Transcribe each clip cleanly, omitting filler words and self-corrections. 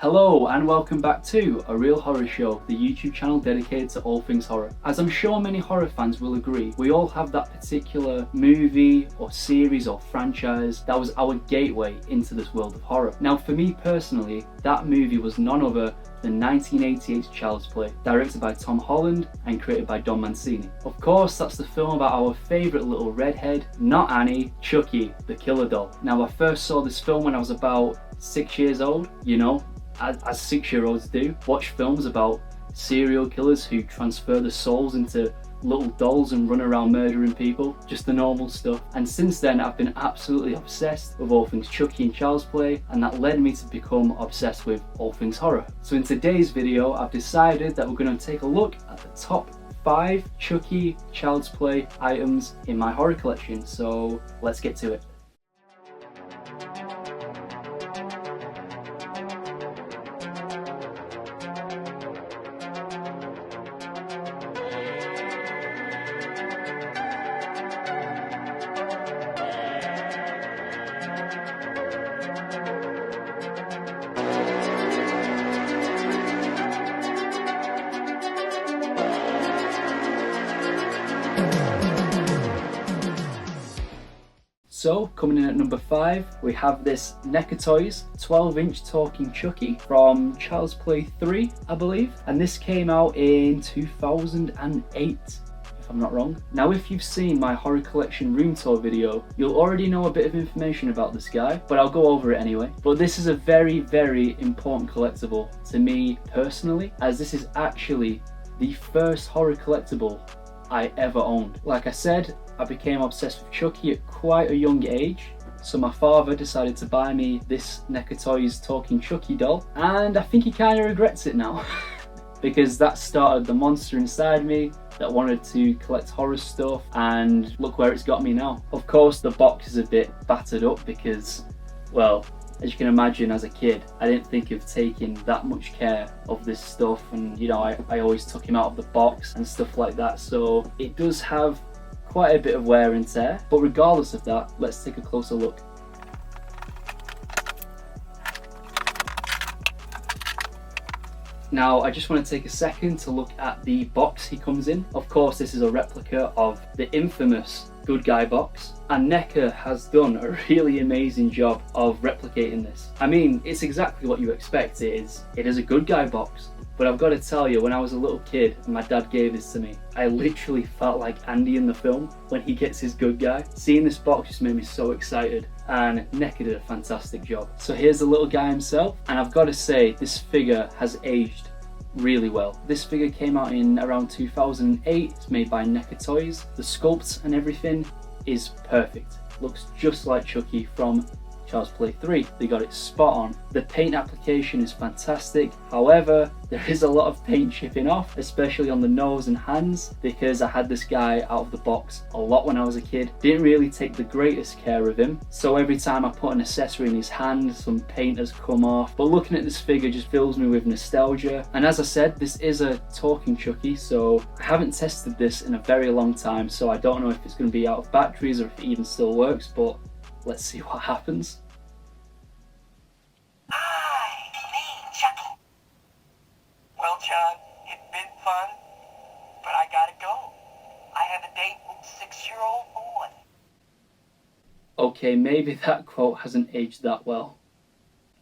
Hello and welcome back to A Real Horror Show, the YouTube channel dedicated to all things horror. As I'm sure many horror fans will agree, we all have that particular movie or series or franchise that was our gateway into this world of horror. Now for me personally, that movie was none other than 1988's Child's Play, directed by Tom Holland and created by Don Mancini. Of course, that's the film about our favourite little redhead, not Annie, Chucky, the killer doll. Now I first saw this film when I was about 6 years old, as 6-year-olds do, watch films about serial killers who transfer their souls into little dolls and run around murdering people, just the normal stuff. And since then I've been absolutely obsessed with all things Chucky and Child's Play, and that led me to become obsessed with all things horror. So in today's video I've decided that we're going to take a look at the top 5 Chucky Child's Play items in my horror collection, so let's get to it. So, coming in at number 5, we have this NECA Toys 12-inch talking Chucky from Child's Play 3, I believe. And this came out in 2008, if I'm not wrong. Now, if you've seen my horror collection room tour video, you'll already know a bit of information about this guy, but I'll go over it anyway. But this is a very, very important collectible to me personally, as this is actually the first horror collectible I ever owned. Like I said, I became obsessed with Chucky at quite a young age, so my father decided to buy me this NECA Toys talking Chucky doll, and I think he kind of regrets it now because that started the monster inside me that wanted to collect horror stuff, and look where it's got me now. Of course the box is a bit battered up because, well, as you can imagine, as a kid I didn't think of taking that much care of this stuff, and I always took him out of the box and stuff like that, so it does have quite a bit of wear and tear. But regardless of that, let's take a closer look. Now I just want to take a second to look at the box he comes in. Of course this is a replica of the infamous Good Guy box, and NECA has done a really amazing job of replicating this. I mean, it's exactly what you expect. It is a Good Guy box. But I've got to tell you, when I was a little kid and my dad gave this to me, I literally felt like Andy in the film when he gets his good guy. Seeing this box just made me so excited, and NECA did a fantastic job. So here's the little guy himself, and I've got to say, this figure has aged really well. This figure came out in around 2008, it's made by NECA Toys. The sculpt and everything is perfect. Looks just like Chucky from Child's Play 3. They got it spot on. The paint application is fantastic. However, there is a lot of paint chipping off, especially on the nose and hands, because I had this guy out of the box a lot when I was a kid. Didn't really take the greatest care of him, so every time I put an accessory in his hand, some paint has come off. But looking at this figure just fills me with nostalgia. And as I said, this is a talking Chucky, so I haven't tested this in a very long time, so I don't know if it's going to be out of batteries or if it even still works, but let's see what happens. Hi, me, Chucky. Well, John, it's been fun, but I gotta go. I have a date with a 6-year-old boy. Okay, maybe that quote hasn't aged that well.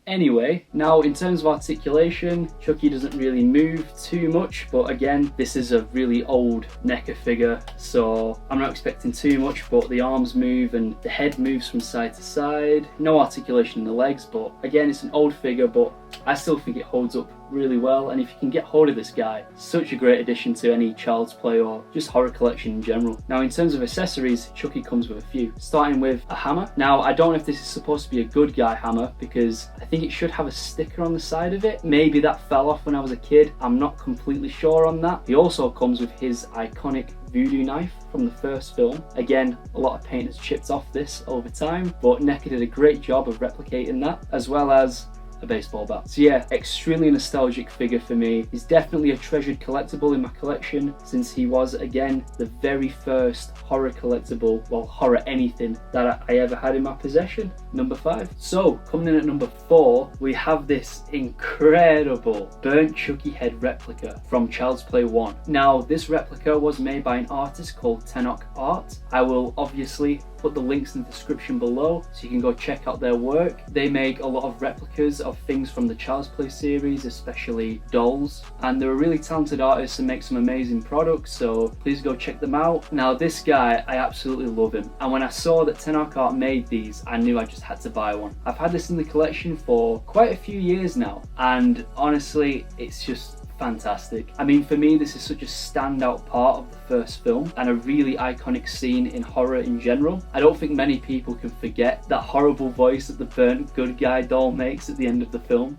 Anyway, now in terms of articulation, Chucky doesn't really move too much, but again, this is a really old NECA figure, so I'm not expecting too much, but the arms move and the head moves from side to side. No articulation in the legs, but again, it's an old figure, but I still think it holds up really well, and if you can get hold of this guy, such a great addition to any Child's Play or just horror collection in general. Now in terms of accessories, Chucky comes with a few, starting with a hammer. Now I don't know if this is supposed to be a Good Guy hammer, because I think it should have a sticker on the side of it. Maybe that fell off when I was a kid, I'm not completely sure on that. He also comes with his iconic voodoo knife from the first film. Again, a lot of paint has chipped off this over time, but NECA did a great job of replicating that, as well as a baseball bat. So yeah, extremely nostalgic figure for me. He's definitely a treasured collectible in my collection, since he was, again, the very first horror collectible, well, horror anything that I ever had in my possession. number 5. So coming in at number 4, we have this incredible burnt Chucky head replica from Child's Play 1. Now this replica was made by an artist called Tenok Art. I will obviously put the links in the description below so you can go check out their work. They make a lot of replicas of things from the Child's Play series, especially dolls, and they're a really talented artist and make some amazing products, so please go check them out. Now this guy, I absolutely love him, and when I saw that Tenok Art made these, I knew I just had to buy one. I've had this in the collection for quite a few years now, and honestly it's just fantastic. I mean, for me this is such a standout part of the first film and a really iconic scene in horror in general. I don't think many people can forget that horrible voice that the burnt good guy doll makes at the end of the film.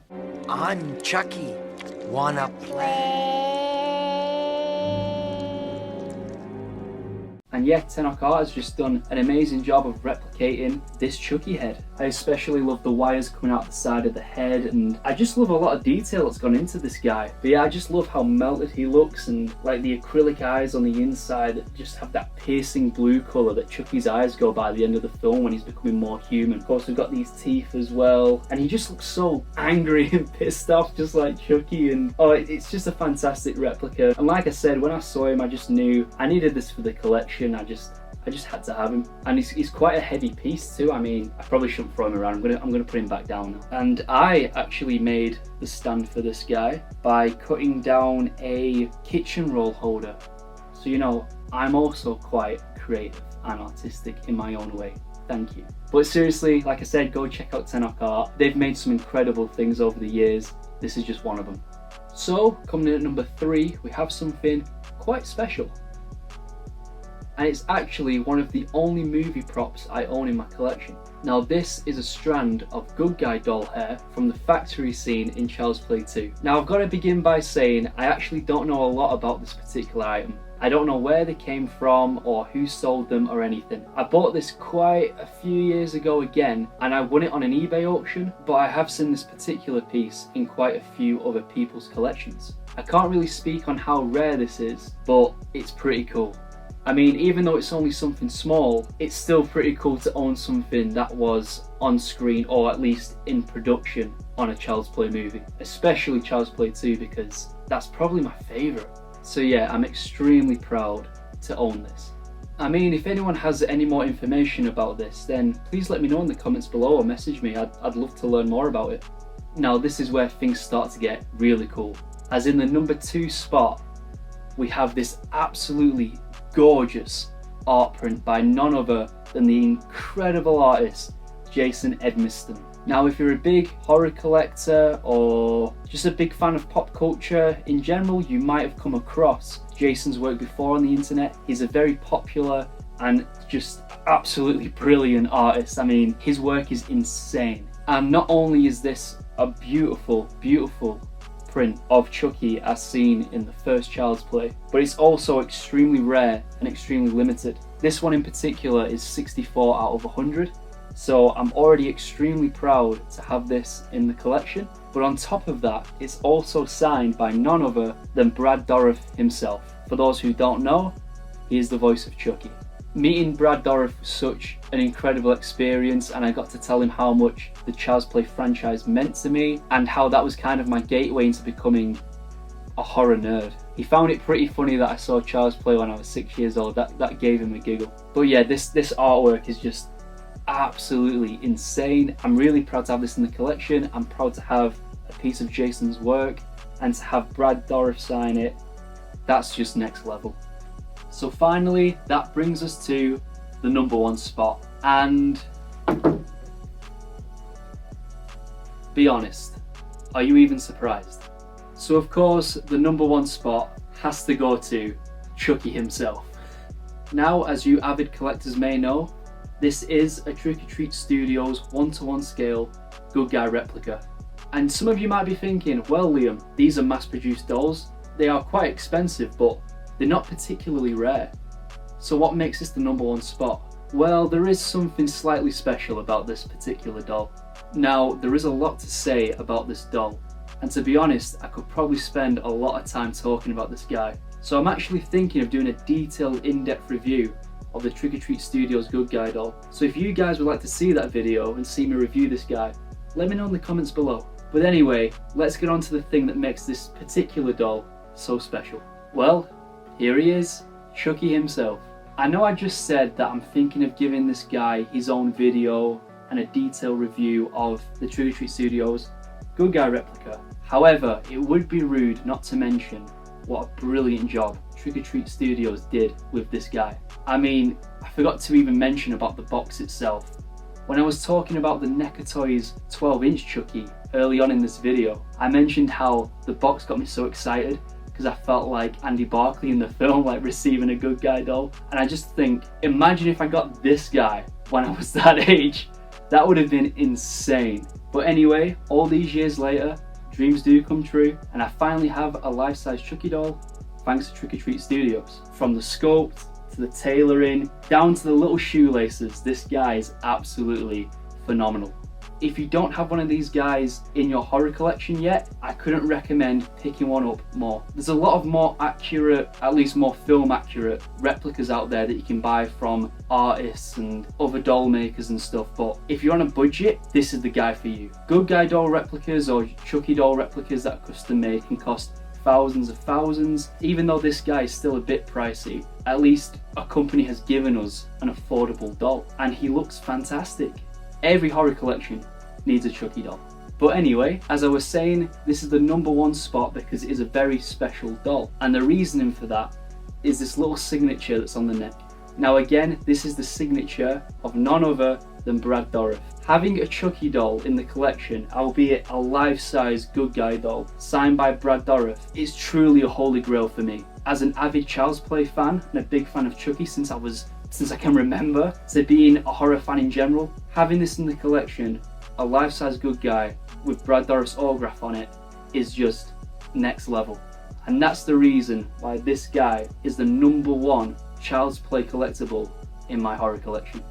I'm Chucky. Wanna play? And yeah, Tenok Art has just done an amazing job of replicating this Chucky head. I especially love the wires coming out the side of the head, and I just love a lot of detail that's gone into this guy. But yeah, I just love how melted he looks, and like the acrylic eyes on the inside that just have that piercing blue colour that Chucky's eyes go by the end of the film when he's becoming more human. Of course, we've got these teeth as well, and he just looks so angry and pissed off, just like Chucky. And oh, it's just a fantastic replica. And like I said, when I saw him, I just knew I needed this for the collection. I just had to have him, and he's quite a heavy piece too. I mean, I probably shouldn't throw him around. I'm gonna put him back down now. And I actually made the stand for this guy by cutting down a kitchen roll holder. So you know, I'm also quite creative and artistic in my own way. Thank you. But seriously, like I said, go check out Tenok Art. They've made some incredible things over the years. This is just one of them. So coming in at number 3, we have something quite special. And it's actually one of the only movie props I own in my collection. Now this is a strand of good guy doll hair from the factory scene in Child's Play 2. Now I've got to begin by saying I actually don't know a lot about this particular item. I don't know where they came from or who sold them or anything. I bought this quite a few years ago again, and I won it on an eBay auction, but I have seen this particular piece in quite a few other people's collections. I can't really speak on how rare this is, but it's pretty cool. I mean, even though it's only something small, it's still pretty cool to own something that was on screen or at least in production on a Child's Play movie, especially Child's Play 2, because that's probably my favourite. So yeah, I'm extremely proud to own this. I mean, if anyone has any more information about this, then please let me know in the comments below or message me. I'd love to learn more about it. Now this is where things start to get really cool, as in the number 2 spot we have this absolutely gorgeous art print by none other than the incredible artist Jason Edmiston. Now if you're a big horror collector or just a big fan of pop culture in general, you might have come across Jason's work before on the internet. He's a very popular and just absolutely brilliant artist. I mean, his work is insane. And not only is this a beautiful, beautiful print of Chucky as seen in the first Child's Play, but it's also extremely rare and extremely limited. This one in particular is 64 out of 100, so I'm already extremely proud to have this in the collection. But on top of that, it's also signed by none other than Brad Dourif himself. For those who don't know, he is the voice of Chucky. Meeting Brad Dourif was such an incredible experience, and I got to tell him how much the Child's Play franchise meant to me and how that was kind of my gateway into becoming a horror nerd. He found it pretty funny that I saw Child's Play when I was 6 years old. That gave him a giggle. But yeah, this artwork is just absolutely insane. I'm really proud to have this in the collection. I'm proud to have a piece of Jason's work, and to have Brad Dourif sign it, that's just next level. So finally, that brings us to the number 1 spot. And be honest, are you even surprised? So of course, the number 1 spot has to go to Chucky himself. Now, as you avid collectors may know, this is a Trick or Treat Studios 1:1 scale good guy replica. And some of you might be thinking, well Liam, these are mass-produced dolls. They are quite expensive, but they're not particularly rare. So what makes this the number 1 spot? Well, there is something slightly special about this particular doll. Now, there is a lot to say about this doll, and to be honest, I could probably spend a lot of time talking about this guy. So I'm actually thinking of doing a detailed in-depth review of the Trick or Treat Studios Good Guy doll. So if you guys would like to see that video and see me review this guy, let me know in the comments below. But anyway, let's get on to the thing that makes this particular doll so special. Well, here he is, Chucky himself. I know I just said that I'm thinking of giving this guy his own video and a detailed review of the Trick or Treat Studios Good Guy replica. However, it would be rude not to mention what a brilliant job Trick or Treat Studios did with this guy. I mean, I forgot to even mention about the box itself. When I was talking about the NECA Toys 12-inch Chucky early on in this video, I mentioned how the box got me so excited because I felt like Andy Barclay in the film, like receiving a Good Guy doll. And I just think, imagine if I got this guy when I was that age. That would have been insane. But anyway, all these years later, dreams do come true, and I finally have a life-size Chucky doll thanks to Trick or Treat Studios. From the sculpt, to the tailoring, down to the little shoelaces, this guy is absolutely phenomenal. If you don't have one of these guys in your horror collection yet, I couldn't recommend picking one up more. There's a lot of more accurate, at least more film accurate replicas out there that you can buy from artists and other doll makers and stuff, but if you're on a budget, this is the guy for you. Good Guy doll replicas or Chucky doll replicas that are custom made can cost thousands of thousands. Even though this guy is still a bit pricey, at least a company has given us an affordable doll, and he looks fantastic. Every horror collection needs a Chucky doll. But anyway, as I was saying, this is the #1 spot because it is a very special doll. And the reasoning for that is this little signature that's on the neck. Now again, this is the signature of none other than Brad Dourif. Having a Chucky doll in the collection, albeit a life-size Good Guy doll, signed by Brad Dourif, is truly a holy grail for me. As an avid Child's Play fan and a big fan of Chucky since I can remember, to being a horror fan in general, having this in the collection, a life-size Good Guy with Brad Dourif's autograph on it, is just next level. And that's the reason why this guy is the #1 Child's Play collectible in my horror collection.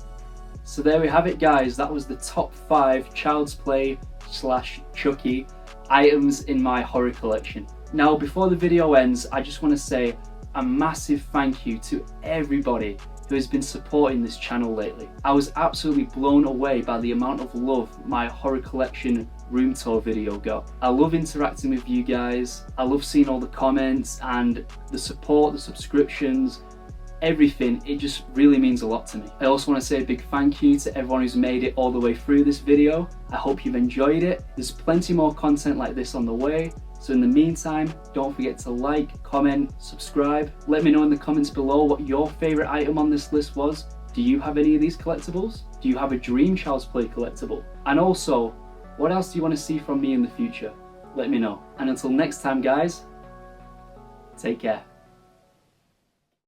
So there we have it, guys. That was the top 5 Child's Play / Chucky items in my horror collection. Now, before the video ends, I just want to say a massive thank you to everybody who has been supporting this channel lately. I was absolutely blown away by the amount of love my horror collection room tour video got. I love interacting with you guys. I love seeing all the comments and the support, the subscriptions, everything. It just really means a lot to me. I also want to say a big thank you to everyone who's made it all the way through this video. I hope you've enjoyed it. There's plenty more content like this on the way. So in the meantime, don't forget to like, comment, subscribe. Let me know in the comments below what your favourite item on this list was. Do you have any of these collectibles? Do you have a dream Child's Play collectible? And also, what else do you want to see from me in the future? Let me know. And until next time, guys, take care.